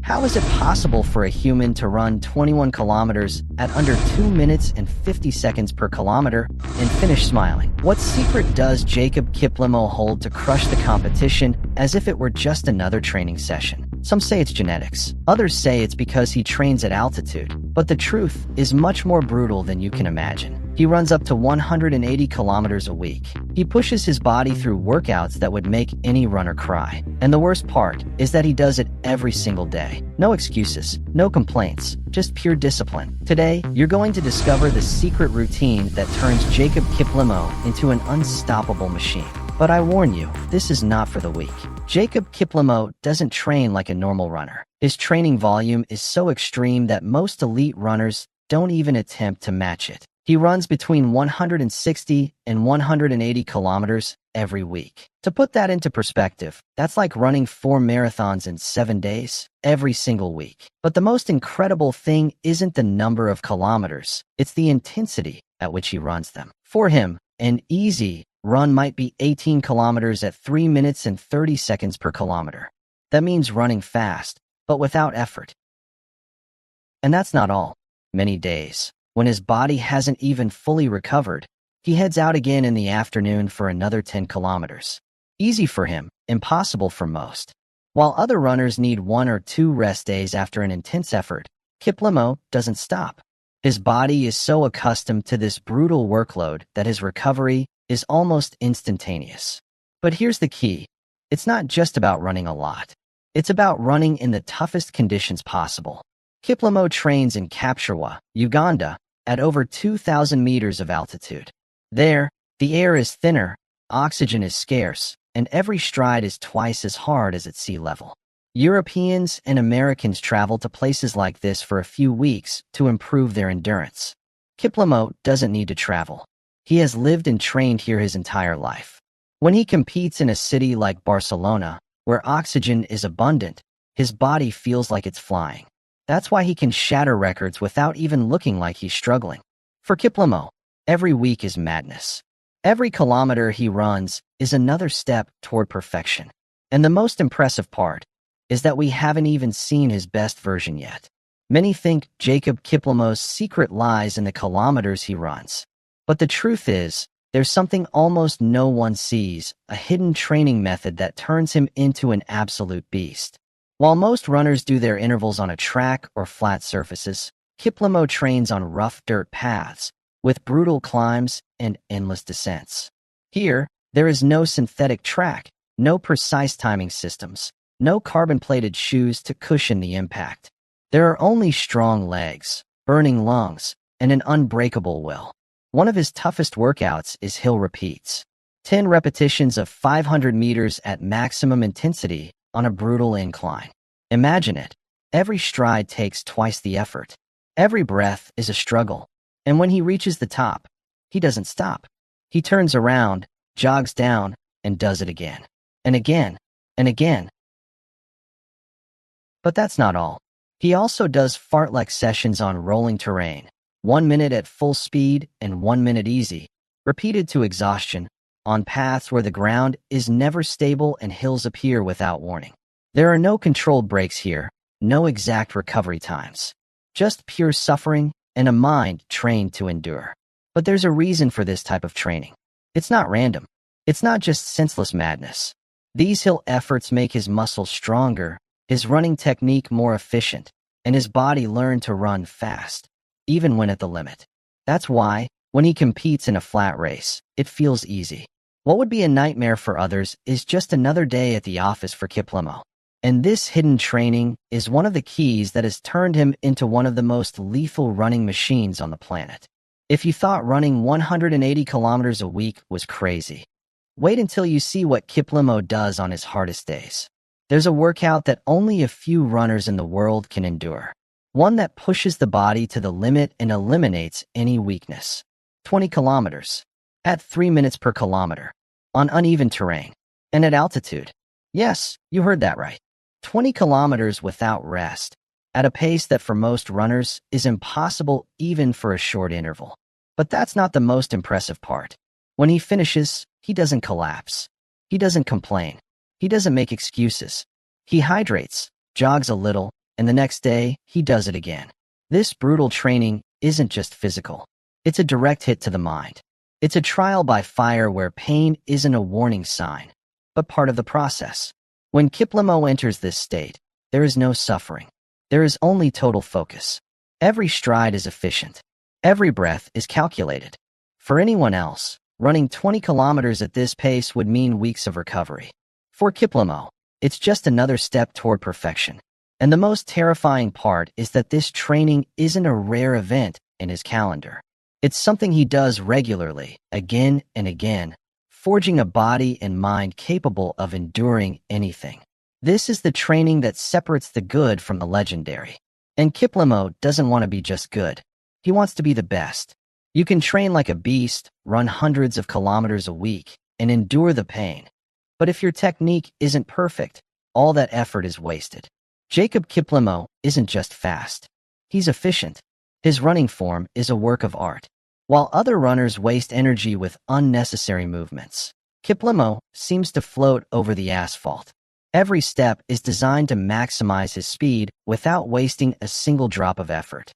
How is it possible for a human to run 21 kilometers at under 2 minutes and 50 seconds per kilometer and finish smiling? What secret does Jacob Kiplimo hold to crush the competition as if it were just another training session? Some say it's genetics. Others say it's because he trains at altitude. But the truth is much more brutal than you can imagine. He runs up to 180 kilometers a week. He pushes his body through workouts that would make any runner cry. And the worst part is that he does it every single day. No excuses, no complaints, just pure discipline. Today, you're going to discover the secret routine that turns Jacob Kiplimo into an unstoppable machine. But I warn you, this is not for the weak. Jacob Kiplimo doesn't train like a normal runner. His training volume is so extreme that most elite runners don't even attempt to match it. He runs between 160 and 180 kilometers every week. To put that into perspective, that's like running 4 marathons in 7 days, every single week. But the most incredible thing isn't the number of kilometers, it's the intensity at which he runs them. For him, an easy run might be 18 kilometers at 3 minutes and 30 seconds per kilometer. That means running fast, but without effort. And that's not all. Many days, when his body hasn't even fully recovered, he heads out again in the afternoon for another 10 kilometers. Easy for him, impossible for most. While other runners need 1 or 2 rest days after an intense effort, Kiplimo doesn't stop. His body is so accustomed to this brutal workload that his recovery is almost instantaneous. But here's the key. It's not just about running a lot. It's about running in the toughest conditions possible. Kiplimo trains in Kapchorwa, Uganda, at over 2,000 meters of altitude. There, the air is thinner, oxygen is scarce, and every stride is twice as hard as at sea level. Europeans and Americans travel to places like this for a few weeks to improve their endurance. Kiplimo doesn't need to travel. He has lived and trained here his entire life. When he competes in a city like Barcelona, where oxygen is abundant, his body feels like it's flying. That's why he can shatter records without even looking like he's struggling. For Kiplimo, every week is madness. Every kilometer he runs is another step toward perfection. And the most impressive part is that we haven't even seen his best version yet. Many think Jacob Kiplimo's secret lies in the kilometers he runs. But the truth is, there's something almost no one sees, a hidden training method that turns him into an absolute beast. While most runners do their intervals on a track or flat surfaces, Kiplimo trains on rough dirt paths, with brutal climbs and endless descents. Here, there is no synthetic track, no precise timing systems, no carbon-plated shoes to cushion the impact. There are only strong legs, burning lungs, and an unbreakable will. One of his toughest workouts is hill repeats. 10 repetitions of 500 meters at maximum intensity on a brutal incline. Imagine it. Every stride takes twice the effort. Every breath is a struggle. And when he reaches the top, he doesn't stop. He turns around, jogs down, and does it again. And again. And again. But that's not all. He also does fartlek sessions on rolling terrain. 1 minute at full speed and 1 minute easy, repeated to exhaustion, on paths where the ground is never stable and hills appear without warning. There are no controlled breaks here, no exact recovery times. Just pure suffering and a mind trained to endure. But there's a reason for this type of training. It's not random. It's not just senseless madness. These hill efforts make his muscles stronger, his running technique more efficient, and his body learn to run fast, even when at the limit. That's why, when he competes in a flat race, it feels easy. What would be a nightmare for others is just another day at the office for Kiplimo. And this hidden training is one of the keys that has turned him into one of the most lethal running machines on the planet. If you thought running 180 kilometers a week was crazy, wait until you see what Kiplimo does on his hardest days. There's a workout that only a few runners in the world can endure. One that pushes the body to the limit and eliminates any weakness. 20 kilometers. At 3 minutes per kilometer. On uneven terrain. And at altitude. Yes, you heard that right. 20 kilometers without rest. At a pace that for most runners is impossible even for a short interval. But that's not the most impressive part. When he finishes, he doesn't collapse. He doesn't complain. He doesn't make excuses. He hydrates, jogs a little, and the next day, he does it again. This brutal training isn't just physical. It's a direct hit to the mind. It's a trial by fire where pain isn't a warning sign, but part of the process. When Kiplimo enters this state, there is no suffering. There is only total focus. Every stride is efficient. Every breath is calculated. For anyone else, running 20 kilometers at this pace would mean weeks of recovery. For Kiplimo, it's just another step toward perfection. And the most terrifying part is that this training isn't a rare event in his calendar. It's something he does regularly, again and again, forging a body and mind capable of enduring anything. This is the training that separates the good from the legendary. And Kiplimo doesn't want to be just good. He wants to be the best. You can train like a beast, run hundreds of kilometers a week, and endure the pain. But if your technique isn't perfect, all that effort is wasted. Jacob Kiplimo isn't just fast. He's efficient. His running form is a work of art. While other runners waste energy with unnecessary movements, Kiplimo seems to float over the asphalt. Every step is designed to maximize his speed without wasting a single drop of effort.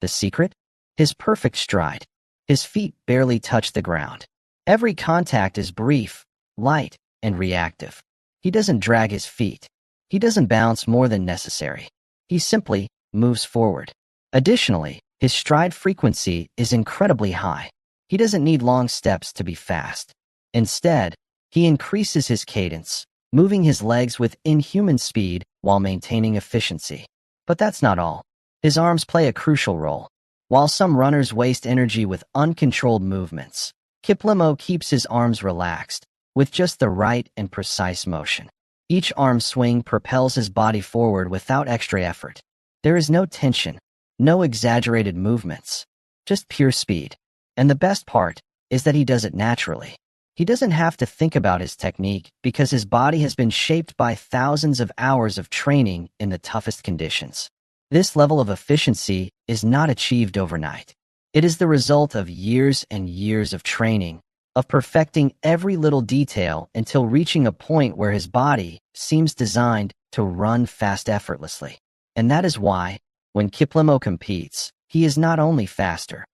The secret? His perfect stride. His feet barely touch the ground. Every contact is brief, light, and reactive. He doesn't drag his feet. He doesn't bounce more than necessary. He simply moves forward. Additionally, his stride frequency is incredibly high. He doesn't need long steps to be fast. Instead, he increases his cadence, moving his legs with inhuman speed while maintaining efficiency. But that's not all. His arms play a crucial role. While some runners waste energy with uncontrolled movements, Kiplimo keeps his arms relaxed, with just the right and precise motion. Each arm swing propels his body forward without extra effort. There is no tension, no exaggerated movements, just pure speed. And the best part is that he does it naturally. He doesn't have to think about his technique because his body has been shaped by thousands of hours of training in the toughest conditions. This level of efficiency is not achieved overnight. It is the result of years and years of training, of perfecting every little detail until reaching a point where his body seems designed to run fast effortlessly. And that is why, when Kiplimo competes, he is not only faster,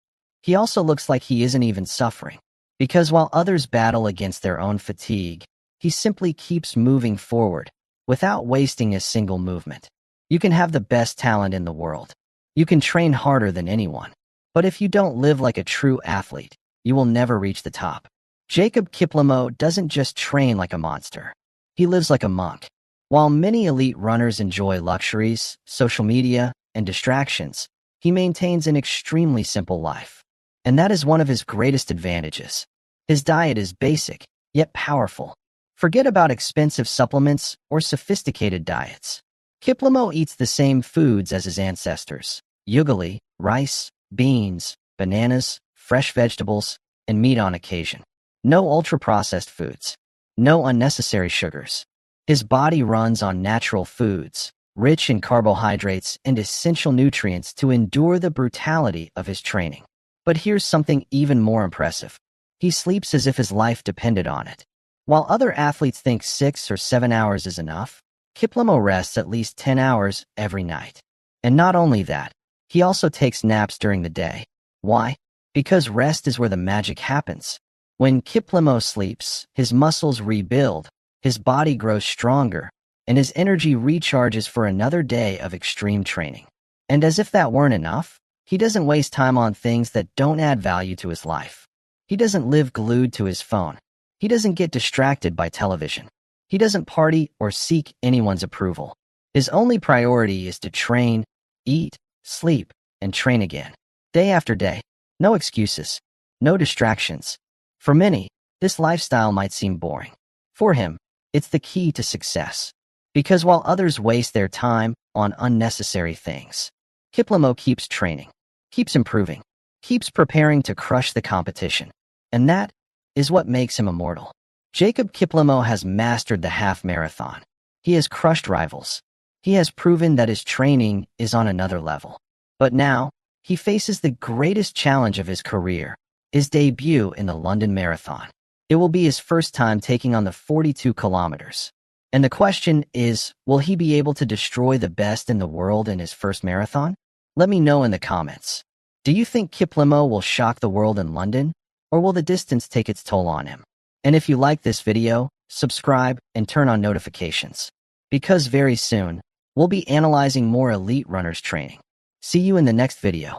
he also looks like he isn't even suffering. Because while others battle against their own fatigue, he simply keeps moving forward, without wasting a single movement. You can have the best talent in the world. You can train harder than anyone. But if you don't live like a true athlete, you will never reach the top. Jacob Kiplimo doesn't just train like a monster. He lives like a monk. While many elite runners enjoy luxuries, social media, and distractions, he maintains an extremely simple life. And that is one of his greatest advantages. His diet is basic, yet powerful. Forget about expensive supplements or sophisticated diets. Kiplimo eats the same foods as his ancestors: ugali, rice, beans, bananas, fresh vegetables, and meat on occasion. No ultra-processed foods. No unnecessary sugars. His body runs on natural foods, rich in carbohydrates and essential nutrients to endure the brutality of his training. But here's something even more impressive. He sleeps as if his life depended on it. While other athletes think 6 or 7 hours is enough, Kiplimo rests at least 10 hours every night. And not only that, he also takes naps during the day. Why? Because rest is where the magic happens. When Kiplimo sleeps, his muscles rebuild, his body grows stronger, and his energy recharges for another day of extreme training. And as if that weren't enough, he doesn't waste time on things that don't add value to his life. He doesn't live glued to his phone. He doesn't get distracted by television. He doesn't party or seek anyone's approval. His only priority is to train, eat, sleep, and train again. Day after day. No excuses. No distractions. For many, this lifestyle might seem boring. For him, it's the key to success. Because while others waste their time on unnecessary things, Kiplimo keeps training, keeps improving, keeps preparing to crush the competition. And that is what makes him immortal. Jacob Kiplimo has mastered the half marathon. He has crushed rivals. He has proven that his training is on another level. But now, he faces the greatest challenge of his career, his debut in the London Marathon. It will be his first time taking on the 42 kilometers. And the question is, will he be able to destroy the best in the world in his first marathon? Let me know in the comments. Do you think Kiplimo will shock the world in London, or will the distance take its toll on him? And if you like this video, subscribe and turn on notifications, because very soon, we'll be analyzing more elite runners training. See you in the next video.